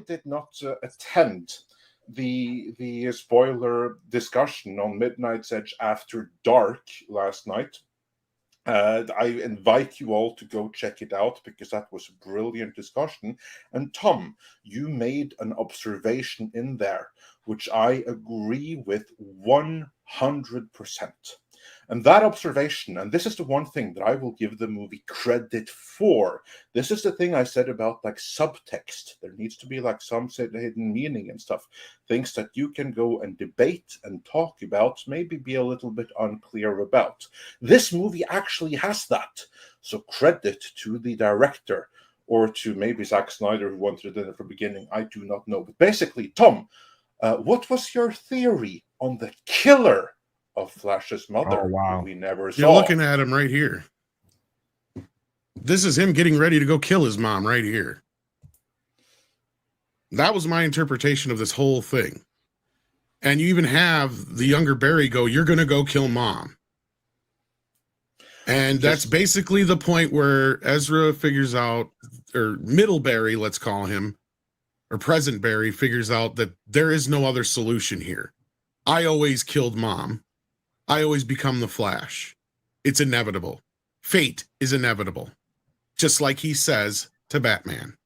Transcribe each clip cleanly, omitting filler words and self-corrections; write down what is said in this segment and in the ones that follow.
did not attend the spoiler discussion on Midnight's Edge After Dark last night. I invite you all to go check it out because that was a brilliant discussion. And Tom, you made an observation in there, which I agree with 100%. And that observation, and this is the one thing that I will give the movie credit for. This is the thing I said about like subtext. There needs to be like some hidden meaning and stuff. Things that you can go and debate and talk about, maybe be a little bit unclear about. This movie actually has that. So credit to the director, or to maybe Zack Snyder, who wanted it in the beginning. I do not know. But basically, Tom, what was your theory on the killer of Flash's mother? Oh, wow. We never saw. You're looking at him right here. This is him getting ready to go kill his mom right here. That was my interpretation of this whole thing. And you even have the younger Barry go, "You're going to go kill mom." And that's basically the point where Ezra figures out, or middle Barry, let's call him, or present Barry figures out that there is no other solution here. I always killed mom. I always become the Flash. It's inevitable. Fate is inevitable. Just like he says to Batman.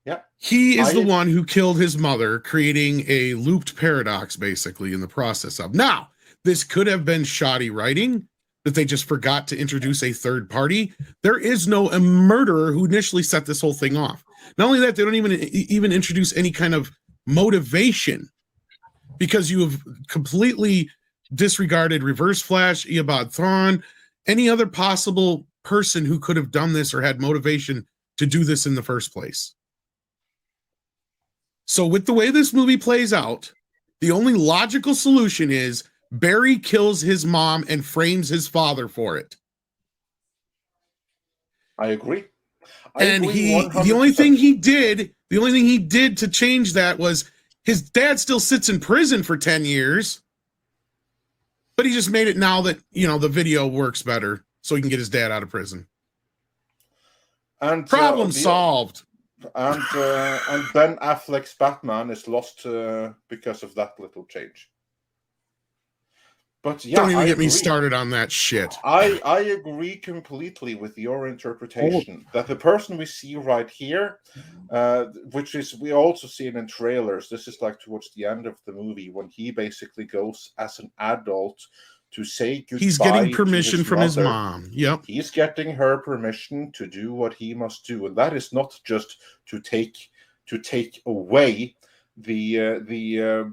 Yeah. He is the one who killed his mother, creating a looped paradox, basically, in the process of. Now, this could have been shoddy writing, that they just forgot to introduce a third party. There is no a murderer who initially set this whole thing off. Not only that, they don't even introduce any kind of motivation, because you have completely disregarded Reverse Flash, Eobard Thawne, any other possible person who could have done this or had motivation to do this in the first place. So with the way this movie plays out, the only logical solution is Barry kills his mom and frames his father for it. I agree. The only thing he did to change that was his dad still sits in prison for 10 years, but he just made it now that, the video works better so he can get his dad out of prison. And problem solved. And Ben Affleck's Batman is lost because of that little change. But yeah, don't even get me started on that shit. I agree completely with your interpretation that the person we see right here, which is we also see it in trailers. This is like towards the end of the movie when he basically goes as an adult to say goodbye. He's getting permission from his mom. Yep, he's getting her permission to do what he must do, and that is not just to take away the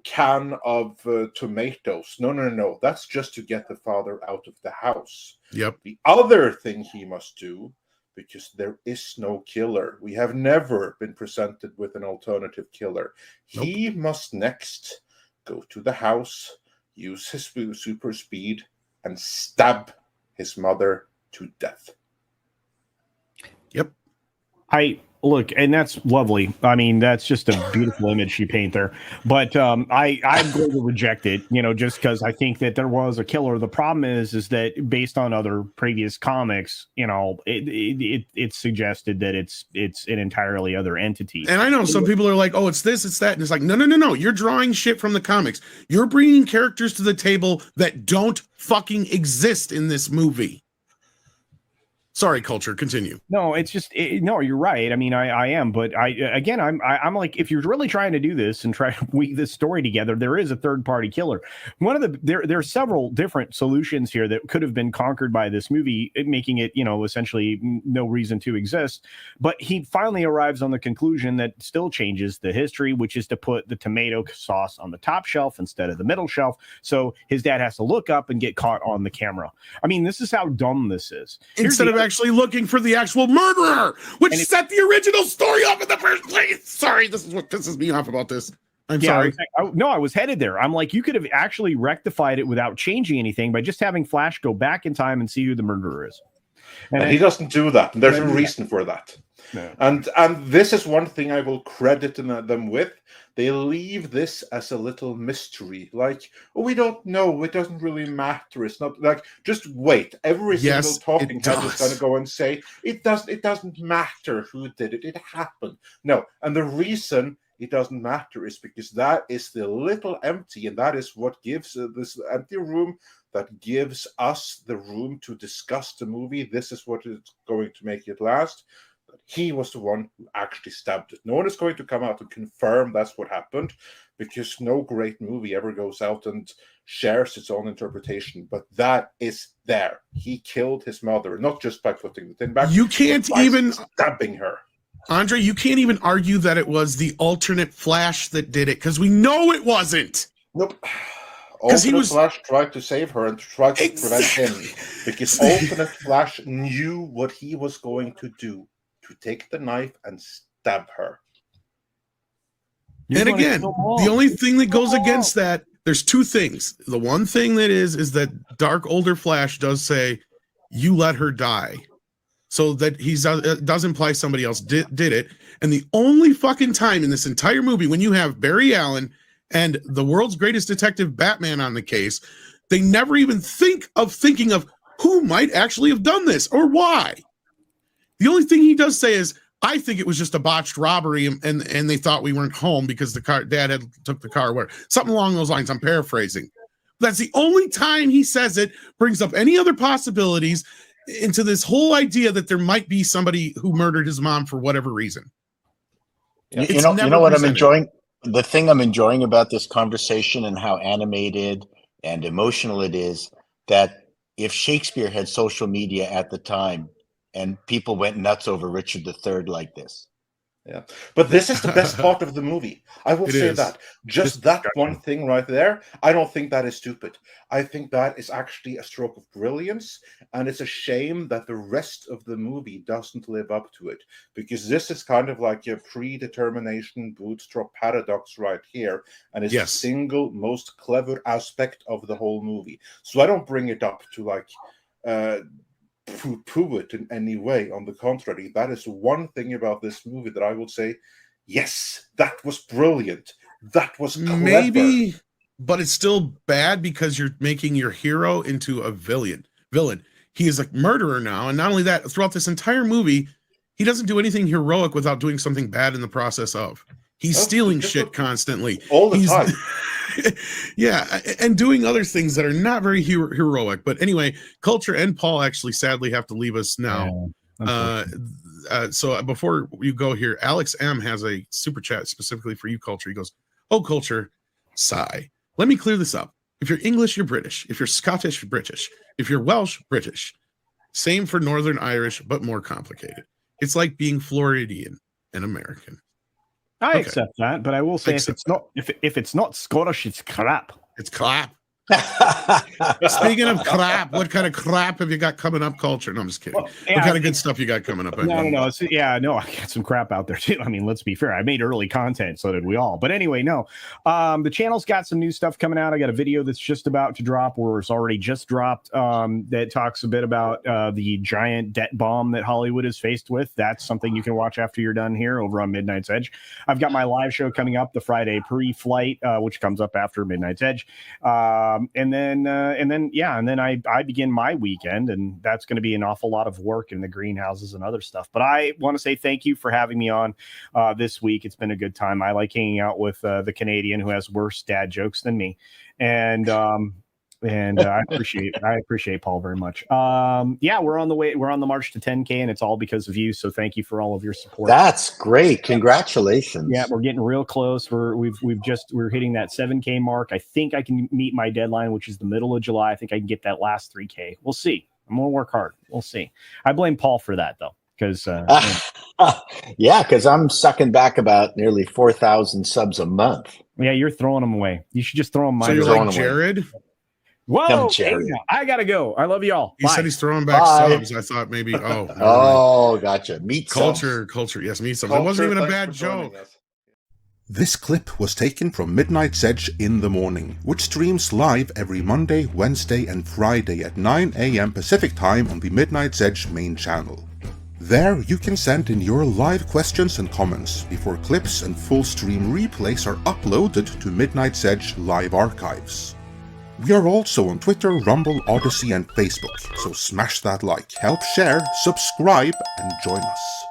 can of tomatoes. No. That's just to get the father out of the house. Yep. The other thing he must do, because there is no killer. We have never been presented with an alternative killer. Nope. He must next go to the house, use his super speed, and stab his mother to death. Yep. Look, and that's lovely. I mean, that's just a beautiful image you paint there. But I'm going to reject it, just because I think that there was a killer. The problem is that based on other previous comics, it's suggested that it's an entirely other entity. And I know some people are like, "Oh, it's this, it's that," and it's like, no. You're drawing shit from the comics. You're bringing characters to the table that don't fucking exist in this movie. Sorry, Culture. Continue. No, it's just no. You're right. I mean, I am, but I'm like, if you're really trying to do this and try to weave this story together, there is a third party killer. There are several different solutions here that could have been conquered by this movie, making it essentially no reason to exist. But he finally arrives on the conclusion that still changes the history, which is to put the tomato sauce on the top shelf instead of the middle shelf. So his dad has to look up and get caught on the camera. I mean, this is how dumb this is. Instead of actually looking for the actual murderer, which set the original story up in the first place. Sorry, this is what pisses me off about this. I'm sorry. I was headed there. I'm like, you could have actually rectified it without changing anything by just having Flash go back in time and see who the murderer is. And he doesn't do that. And there's a reason for that. No. And this is one thing I will credit them with. They leave this as a little mystery. Like, oh, we don't know. It doesn't really matter. It's not like, just wait. Every single talking head is going to go and say, it doesn't matter who did it. It happened. No. And the reason it doesn't matter is because that is the little empty, and that is what gives this empty room, that gives us the room to discuss the movie. This is what is going to make it last. He was the one who actually stabbed it. No one is going to come out and confirm that's what happened, because no great movie ever goes out and shares its own interpretation. But that is there. He killed his mother, not just by putting the thing back. You can't even stabbing her. Andre, you can't even argue that it was the alternate Flash that did it, because we know it wasn't. Nope. Alternate Flash tried to save her and tried to prevent him, because Alternate Flash knew what he was going to do. To take the knife and stab her. And again, the only thing that goes against that, there's two things. The one thing that is that Dark Older Flash does say, you let her die. So that does imply somebody else did it. And the only fucking time in this entire movie when you have Barry Allen and the world's greatest detective Batman on the case, they never even thinking of who might actually have done this or why. The only thing he does say is, I think it was just a botched robbery and they thought we weren't home because dad had took the car, where something along those lines. I'm paraphrasing. That's the only time he says it, brings up any other possibilities into this whole idea that there might be somebody who murdered his mom for whatever reason. You know what I'm enjoying? The thing I'm enjoying about this conversation and how animated and emotional it is, that if Shakespeare had social media at the time, and people went nuts over Richard III like this. Yeah, but this is the best part of the movie. I will say that. Just that one thing right there, I don't think that is stupid. I think that is actually a stroke of brilliance, and it's a shame that the rest of the movie doesn't live up to it, because this is kind of like a predetermination bootstrap paradox right here, and it's the single most clever aspect of the whole movie. So I don't bring it up to like poo it in any way. On the contrary, that is one thing about this movie that I would say, yes, that was brilliant. That was clever. Maybe, but it's still bad because you're making your hero into a villain. He is a murderer now, and not only that, throughout this entire movie, he doesn't do anything heroic without doing something bad in the process of. He's stealing shit constantly. All the time. Yeah, and doing other things that are not very heroic. But anyway, Culture and Paul actually sadly have to leave us now. So before you go here, Alex M has a super chat specifically for you, Culture. He goes, "Oh, Culture, sigh. Let me clear this up. If you're English, you're British. If you're Scottish, you're British. If you're Welsh, British. Same for Northern Irish, but more complicated. It's like being Floridian and American." I accept that, but I will say if it's not Scottish, it's crap. It's crap. Speaking of crap, what kind of crap have you got coming up, Culture? No, I'm just kidding. What kind of good stuff you got coming up? No. I got some crap out there too. I mean, let's be fair. I made early content, so did we all. But anyway, no. The channel's got some new stuff coming out. I got a video that's just about to drop, or it's already just dropped, that talks a bit about the giant debt bomb that Hollywood is faced with. That's something you can watch after you're done here over on Midnight's Edge. I've got my live show coming up the Friday pre-flight, which comes up after Midnight's Edge. And then I begin my weekend, and that's going to be an awful lot of work in the greenhouses and other stuff. But I want to say thank you for having me on this week. It's been a good time. I like hanging out with the Canadian who has worse dad jokes than me, and I appreciate Paul very much. We're on the way. We're on the march to 10K, and it's all because of you. So thank you for all of your support. That's great. Congratulations. Yeah, we're getting real close. We're hitting that 7K mark. I think I can meet my deadline, which is the middle of July. I think I can get that last 3K. We'll see. I'm gonna work hard. We'll see. I blame Paul for that though, because because I'm sucking back about nearly 4,000 subs a month. Yeah, you're throwing them away. You should just throw them. So you're like Jared. Whoa, I gotta go. I love y'all. He said he's throwing back subs. I thought maybe. Gotcha. Meet Culture. Yes, meet subs. It wasn't even a bad joke. This clip was taken from Midnight's Edge in the Morning, which streams live every Monday, Wednesday and Friday at 9 AM Pacific Time on the Midnight's Edge main channel. There you can send in your live questions and comments before clips and full stream replays are uploaded to Midnight's Edge live archives. We are also on Twitter, Rumble, Odyssey and Facebook, so smash that like, help share, subscribe and join us.